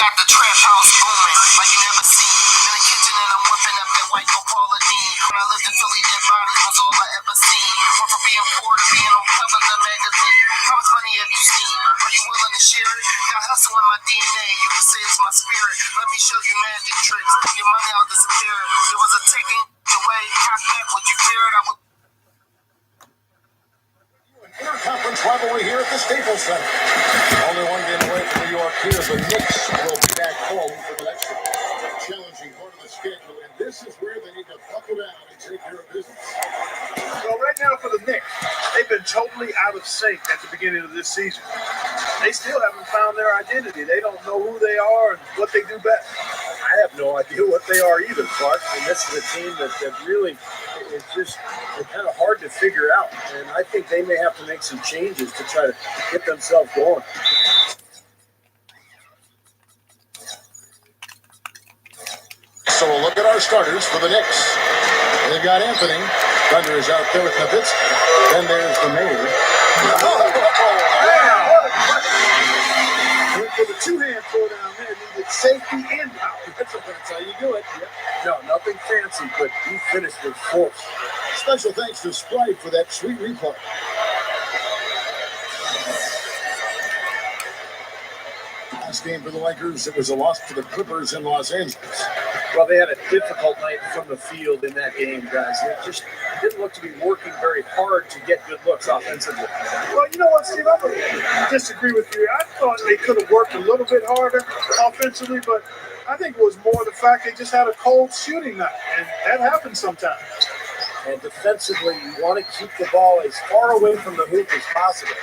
Got the trap house booming like you never seen. In the kitchen and I'm whipping up that white Paula Dean. When I lived in Philly, dead bodies was all I ever seen. Went from being poor to being on cover of the magazine. How much money have you seen? Are you willing to share it? Got hustle in my DNA. You can say it's my spirit. Let me show you magic tricks. Your money all disappeared. There was a taking away. Cock back, would you fear it? I would. Interconference rivalry here at the Staples Center. Only one game away from New York here. The Knicks will be back home for the next challenging part of the schedule, and this is where they need to buckle down and take care of business. Well, right now for the Knicks, they've been totally out of sync at the beginning of this season. They still haven't found their identity. They don't know who they are and what they do best. I have no idea what they are either, Clark. I mean, this is a team that really is just kind of hard to figure out. And I think they may have to make some changes to try to get themselves going. So we'll look at our starters for the Knicks. They've got Anthony. Thunder is out there with Nowitzki. Then there's the mayor. For the two-hand throw down there, needed safety and power. That's how you do it. Yep. No, nothing fancy, but he finished with force. Special thanks to Sprite for that sweet replay. Last game for the Lakers, it was a loss to the Clippers in Los Angeles. Well, they had a difficult night from the field in that game, guys. It just didn't look to be working very hard to get good looks offensively. Well, you know what, Steve? I'm going to disagree with you. I thought they could have worked a little bit harder offensively, but I think it was more the fact they just had a cold shooting night, and that happens sometimes. And defensively, you want to keep the ball as far away from the hoop as possible.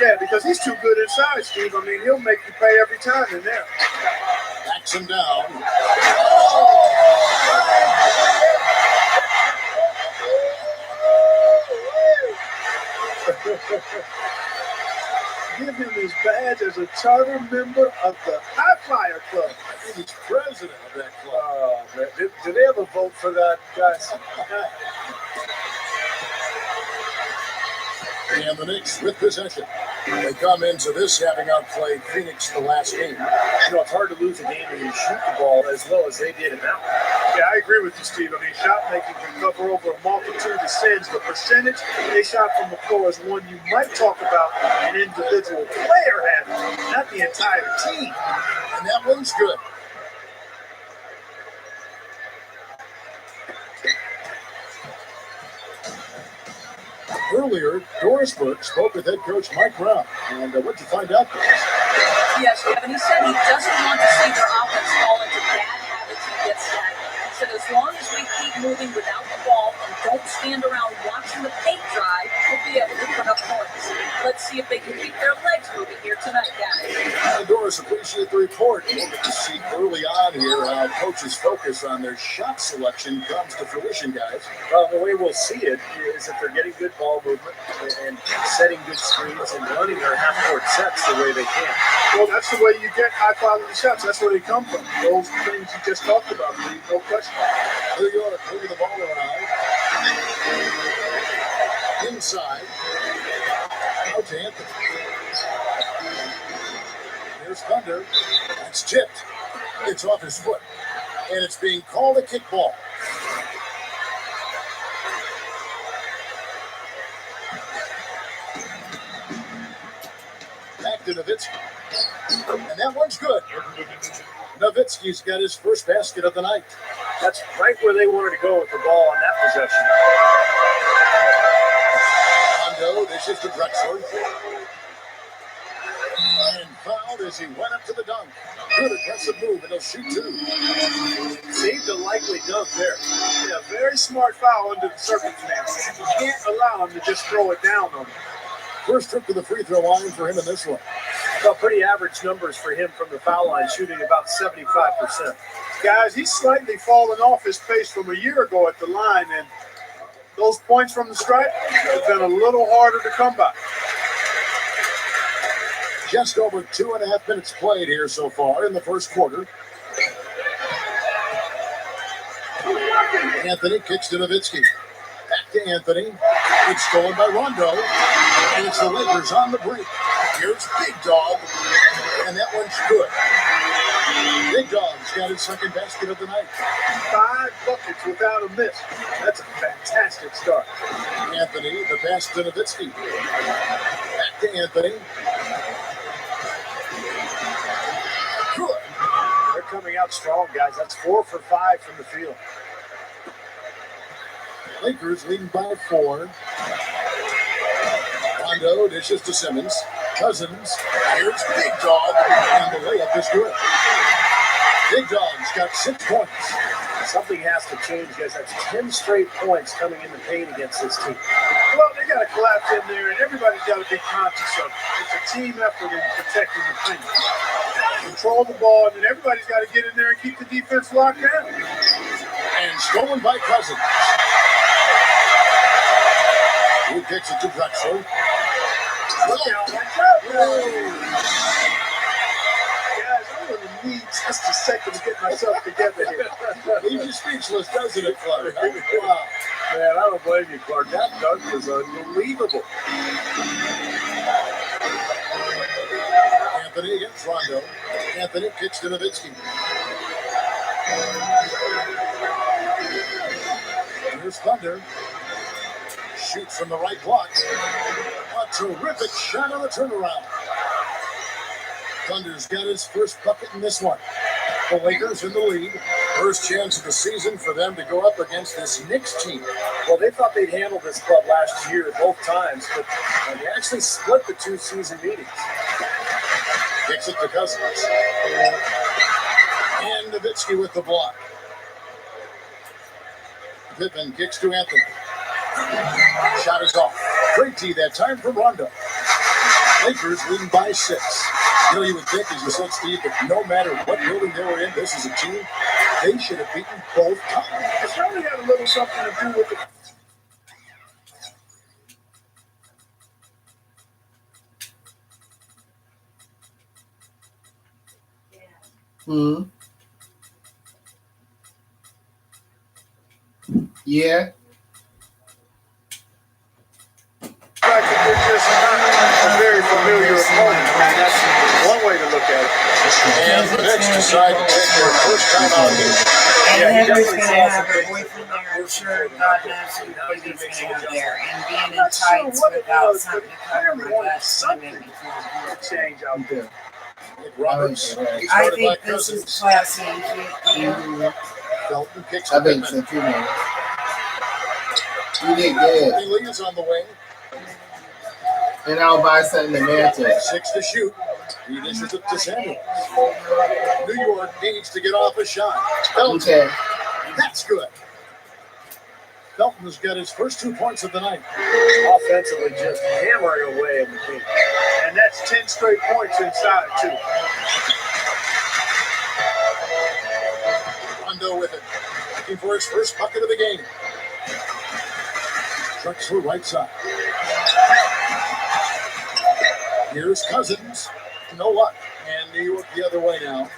Yeah, because he's too good inside, Steve. I mean, he'll make you pay every time in there. Backs him down. Give him his badge as a charter member of the High Flyer Club. I think he's president of that club. Oh, man. Do they have a vote for that, guys? And the Knicks with possession. They come into this having outplayed Phoenix the last game. You know, it's hard to lose a game when you shoot the ball as well as they did in that one. Yeah, I agree with you, Steve. I mean, shot making can cover over a multitude of sins. The percentage they shot from the floor is one you might talk about an individual player having, not the entire team. And that one's good. Earlier, Dorisburg spoke with head coach Mike Brown. And what'd you find out, guys? Yes, Kevin. He said he doesn't want to see their offense fall into bad habits and get stagnant. He said as long as we keep moving without the ball and don't stand around watching the paint dry, we'll be able to put up points. Let's see if they can keep their legs moving here tonight, guys. Doris, appreciate the report. We'll get to see early on here how coaches focus on their shot selection comes to fruition, guys. Well, the way we'll see it is if they're getting good ball movement and setting good screens and running their half-court sets the way they can. Well, that's the way you get high-quality shots. That's where they come from. Those things you just talked about, Steve. No question. Here you are, moving the ball around. Inside. Out to Anthony. Here's Thunder. That's tipped. It's off his foot. And it's being called a kickball. Back to Nowitzki. And that one's good. Nowitzki's got his first basket of the night. That's right where they wanted to go with the ball on that possession. Rondo, this is to Drexler. And fouled as he went up to the dunk. Good aggressive move, and he'll shoot two. Saved a likely dunk there. Yeah, very smart foul under the circumstances. You can't allow him to just throw it down on him. First trip to the free throw line for him in this one. Well, pretty average numbers for him from the foul line, shooting about 75%. Guys, he's slightly fallen off his pace from a year ago at the line, and those points from the stripe have been a little harder to come by. Just over 2.5 minutes played here so far in the first quarter. Anthony kicks to Nowitzki. Back to Anthony. It's stolen by Rondo. And it's the Lakers on the break. Here's Big Dog. And that one's good. Big Dog's got his second basket of the night. 5 buckets without a miss. That's a fantastic start. Anthony, the pass to Nowitzki. Back to Anthony. Good. They're coming out strong, guys. That's 4 for 5 from the field. Lakers leading by 4. Rondo dishes to Simmons. Cousins. Here's Big Dog. And the layup is good. Big Dog's got 6 points. Something has to change, guys. That's 10 straight points coming in the paint against this team. Well, they got to collapse in there, and everybody's got to be conscious of it. It's a team effort in protecting the paint. Control the ball, and then everybody's got to get in there and keep the defense locked down. And stolen by Cousins. He kicks it to Drexler. Look out, watch out. Guys, I'm going to need just a second to get myself together here. Leaves you speechless, doesn't it, Clark? Wow. Man, I don't blame you, Clark. That dunk was unbelievable. Anthony against Rondo. Anthony kicks to Nowitzki. Here's Thunder. Shoots from the right block. A terrific shot on the turnaround. Thunder's got his first bucket in this one. The Lakers in the lead. First chance of the season for them to go up against this Knicks team. Well, they thought they'd handle this club last year both times, but they actually split the 2 season meetings. Kicks it to Cousins. And Nowitzki with the block. Pippen kicks to Anthony. Shot is off. Great D that time from Rondo. Lakers leading by 6. You know, you would think, as you said, Steve, that no matter what building they were in, this is a team they should have beaten both times. It's probably got a little something to do with the Yeah. fact that they're just not a very familiar opponent. I mean, that's one way to look at it. And the Knicks decide to take their first time out here. And Henry's going to have her boyfriend there. I'm sure God knows who Baby's going to have there. And being in tights without something to cover my butt is going to make me feel good. Change out there. Nick Roberts. I think this is classy and cute. Felton kicks I to think Pippen. so too, man. You did good. Lee is on the wing. And I'll buy something to match it. 6 to shoot. He dishes it to Samuels. New York needs to get off a shot. Felton. Okay. That's good. Felton's got his first 2 points of the night. Offensively, just hammering away in the paint. And that's 10 straight points inside, too. Rondo with it. Looking for his first bucket of the game. Drexler right side. Here's Cousins. No luck. And New York the other way now.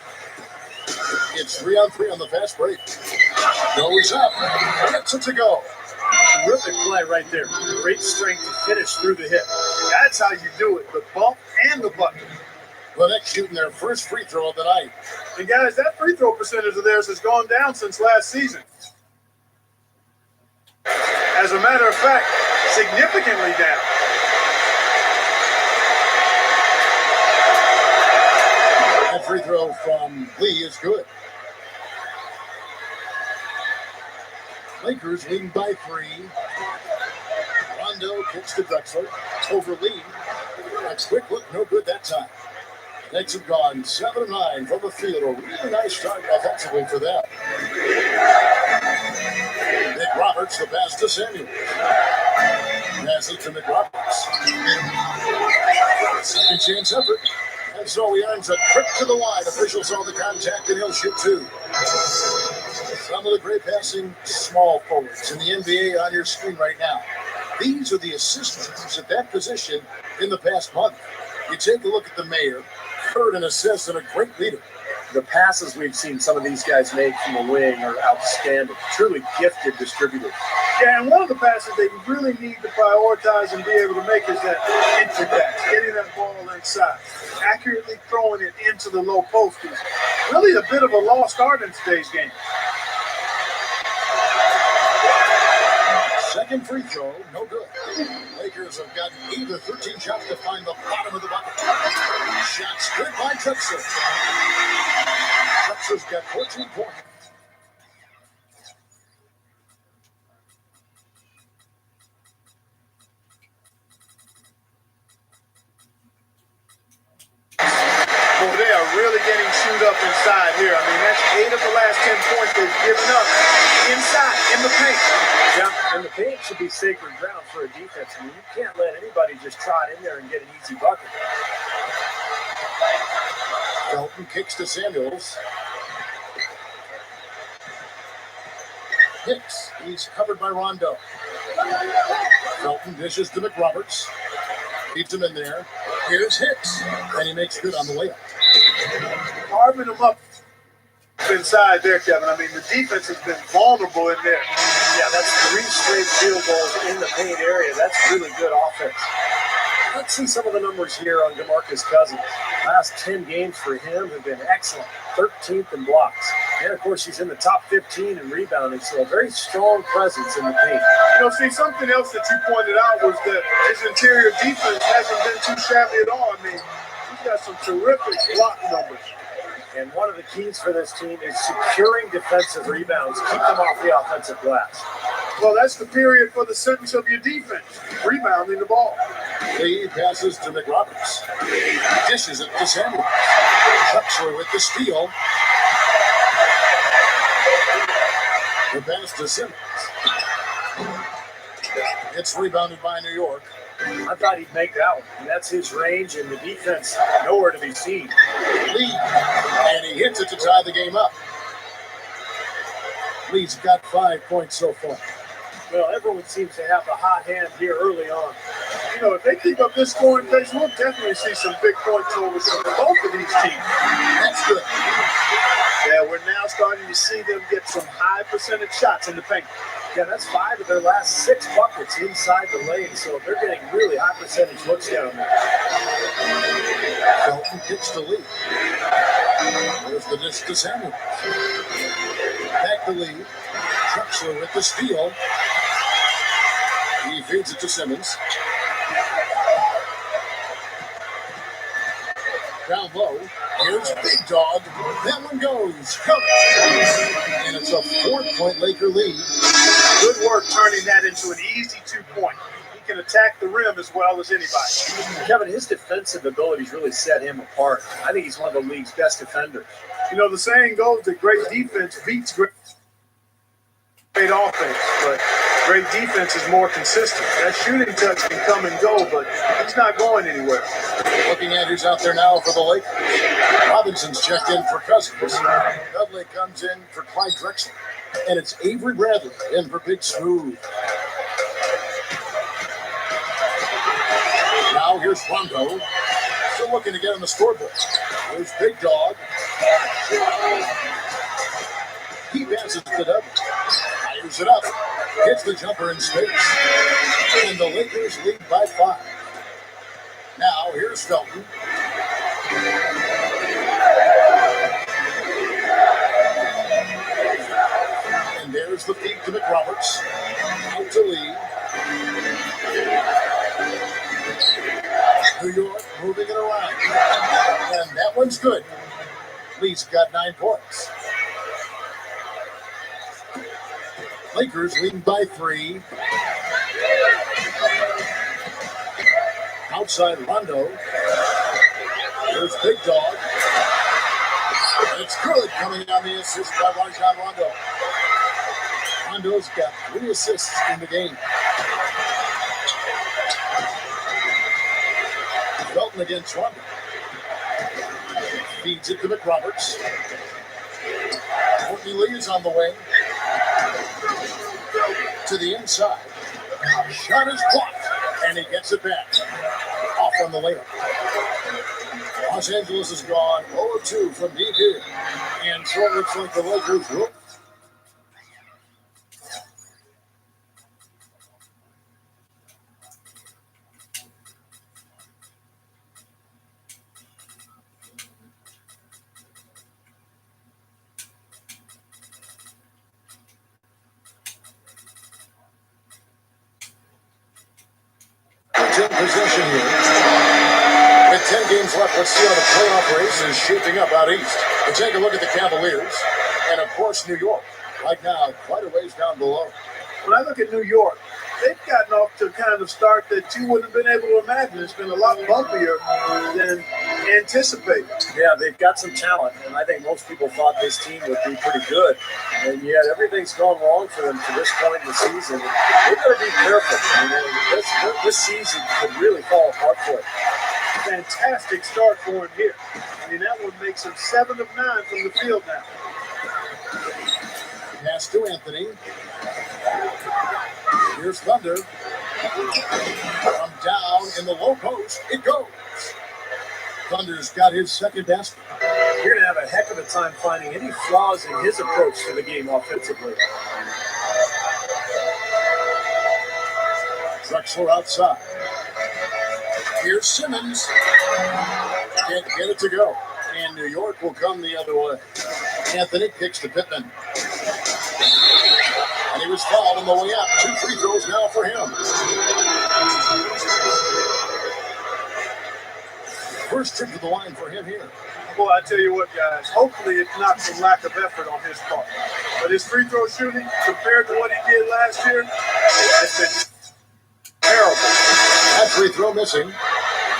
It's 3-on-3 on the fast break. Goes up. Gets it to go. Terrific play right there. Great strength to finish through the hip. That's how you do it, the bump and the bucket. The Knicks shooting their first free throw of the night. And guys, that free throw percentage of theirs has gone down since last season. As a matter of fact, significantly down. That free throw from Lee is good. Lakers leading by 3. Rondo kicks to Drexler. Over Lee. A quick look, no good that time. Knicks have gone 7-9 from the field. A really nice start offensively for them. Nick Roberts, the pass to Samuels. Pass it to Nick Roberts. Second chance effort. And so he earns a trip to the line. Officials saw the contact and he'll shoot 2. Some of the great passing small forwards in the NBA on your screen right now. These are the assistants at that position in the past month. You take a look at the mayor, third in assists and a great leader. The passes we've seen some of these guys make from the wing are outstanding. Truly gifted distributors. Yeah, and one of the passes they really need to prioritize and be able to make is that entry pass, getting that ball inside, accurately throwing it into the low post. really a bit of a lost art in today's game. Second free throw, no good. Lakers have gotten 8 of 13 shots to find the bottom of the bucket. Shots good by Drexler. Drexler's got 14 points. Boy, they are really getting chewed up inside here. I mean, that's 8 of the last 10 points they've given up inside, in the paint. Yeah, and the paint should be sacred ground for a defense. I mean, you can't let anybody just trot in there and get an easy bucket. Felton kicks to Samuels. Hicks, he's covered by Rondo. Felton dishes to McRoberts. Keeps him in there. Here's Hicks, and he makes good on the layup. Carving them up inside there, Kevin. I mean, the defense has been vulnerable in there. Yeah, that's 3 straight field goals in the paint area. That's really good offense. Let's see some of the numbers here on DeMarcus Cousins. Last 10 games for him have been excellent. 13th in blocks. And, of course, he's in the top 15 in rebounding, so a very strong presence in the paint. You know, see, something else that you pointed out was that his interior defense hasn't been too shabby at all. I mean, he's got some terrific block numbers. And one of the keys for this team is securing defensive rebounds. Keep them off the offensive glass. Well, that's the period for the sentence of your defense, rebounding the ball. Lee passes to McRoberts. Dishes it to Samuels. Drexler with the steal. The pass to Simmons. It's rebounded by New York. I thought he'd make that one. And that's his range, and the defense nowhere to be seen. Lee, and he hits it to tie the game up. Lee's got 5 points so far. Well, everyone seems to have a hot hand here early on. You know, if they keep up this scoring pace, we'll definitely see some big point totals from both of these teams. That's good. Yeah, we're now starting to see them get some high percentage shots in the paint. Yeah, that's 5 of their last 6 buckets inside the lane, so they're getting really high percentage looks down there. Felton kicks to Lee. There's the dish to Samuels. Back to Lee. Drexler with the steal. He feeds it to Simmons. Down low. Here's Big Dog. That one goes. Covered. And it's a 4-point Laker lead. Good work turning that into an easy 2-point. He can attack the rim as well as anybody. Kevin, his defensive abilities really set him apart. I think he's one of the league's best defenders. You know, the saying goes that great defense beats great offense, but great defense is more consistent. That shooting touch can come and go, but he's not going anywhere. Looking at who's out there now for the Lakers. Robinson's checked in for Cousins. Dudley comes in for Clyde Drexler. And it's Avery Bradley in for Big Smooth. Now here's Rondo. Still looking to get on the scoreboard. There's Big Dog. He passes to Dudley. Fires it up. Hits the jumper in space. And the Lakers lead by 5. Now here's Felton. And there's the feed to McRoberts. Out to Lee. New York moving it around. And that one's good. Lee's got 9 points. Lakers leading by 3. Outside Rondo. There's Big Dog. It's good coming on the assist by Rajon Rondo. Rondo's got 3 assists in the game. Felton against Rondo. Feeds it to McRoberts. Courtney Lee is on the way. To the inside. Shot is blocked. And he gets it back. Off on the layup. Los Angeles is gone 0-2 from deep here. And so it looks like the Lakers will. possession here. With 10 games left, let's see how the playoff race is shaping up out east. We'll take a look at the Cavaliers and, of course, New York. Right now, quite a ways down below. When I look at New York, they've gotten off to kind of start that you wouldn't have been able to imagine. It's been a lot bumpier than anticipated. Yeah, they've got some talent, and I think most people thought this team would be pretty good. And yet everything's gone wrong for them to this point in the season. And they've got to be careful. This season could really fall apart for them. Fantastic start for him here. I mean, that one makes him 7 of 9 from the field now. Pass to Anthony. Here's Thunder. From down in the low post, it goes. Thunder's got his second basket. You're going to have a heck of a time finding any flaws in his approach to the game offensively. Drexler outside. Here's Simmons. Can't get it to go. And New York will come the other way. Anthony kicks to Pittman. And he was fouled on the way up. 2 free throws now for him. First trip to the line for him here. Boy, I tell you what, guys, hopefully it's not some lack of effort on his part. But his free throw shooting, compared to what he did last year, it's been terrible. That free throw missing.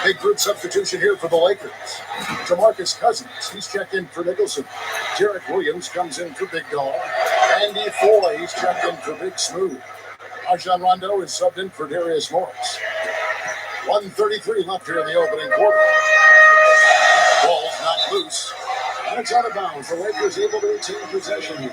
Big group substitution here for the Lakers. DeMarcus Cousins, he's checked in for Nicholson. Jarrett Williams comes in for Big Dog. Andy Foy, he's checked in for Big Smooth. Rajon Rondo is subbed in for Darius Morris. 1:33 left here in the opening quarter. Ball's not loose. And it's out of bounds. The Lakers able to retain possession here.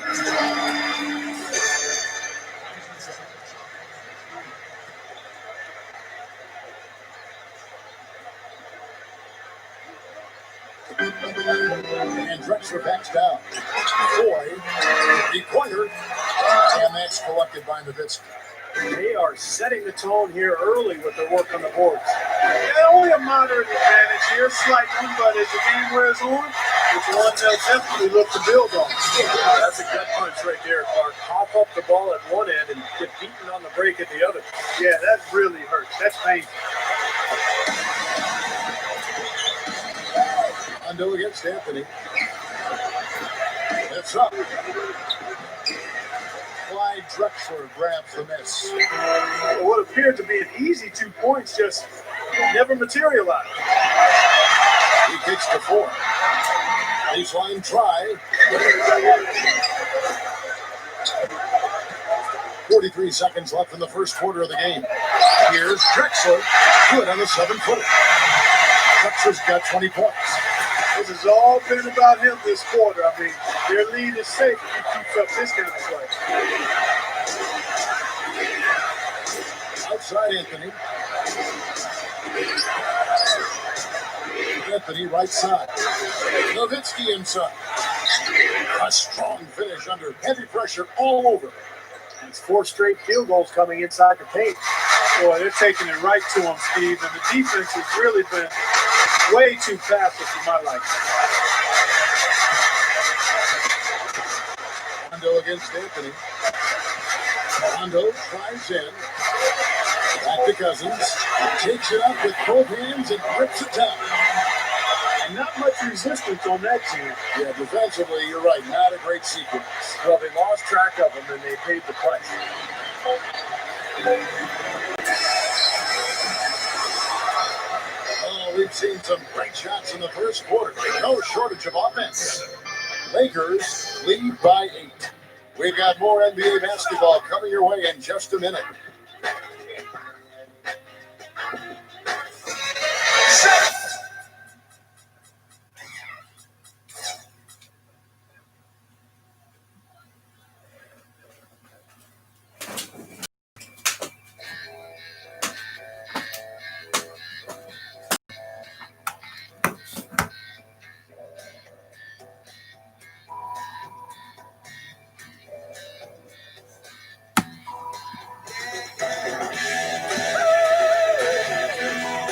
And Drexler backs down. Foy, the pointer, and that's collected by Nowitzki. They are setting the tone here early with their work on the boards. Yeah, only a moderate advantage here, slight one, but as the game wears on, it's one they'll definitely look to build on. That's a gut punch right there, Clark. Hop up the ball at one end and get beaten on the break at the other. Yeah, that really hurts. That's painful. Rondo against Anthony. It's up. Clyde Drexler grabs the miss. What appeared to be an easy 2 points just never materialized. He kicks to Four. Baseline try. 43 seconds left in the first quarter of the game. Here's Drexler. Good on the 7-footer. Drexler's got 20 points. This has all been about him this quarter. I mean, their lead is safe if he keeps up this kind of play. Outside Anthony. Anthony right side. Nowitzki inside. A strong finish under heavy pressure all over. It's 4 straight field goals coming inside the paint. Boy, they're taking it right to him, Steve. And the defense has really been way too passive for my liking. Rondo against Anthony. Rondo tries in. Back to Cousins. Takes it up with both hands and rips it down. And not much resistance on that team. Yeah, defensively, you're right. Not a great sequence. Well, they lost track of them and they paid the price. Oh, we've seen some great shots in the first quarter. No shortage of offense. Lakers lead by 8. We've got more NBA basketball coming your way in just a minute.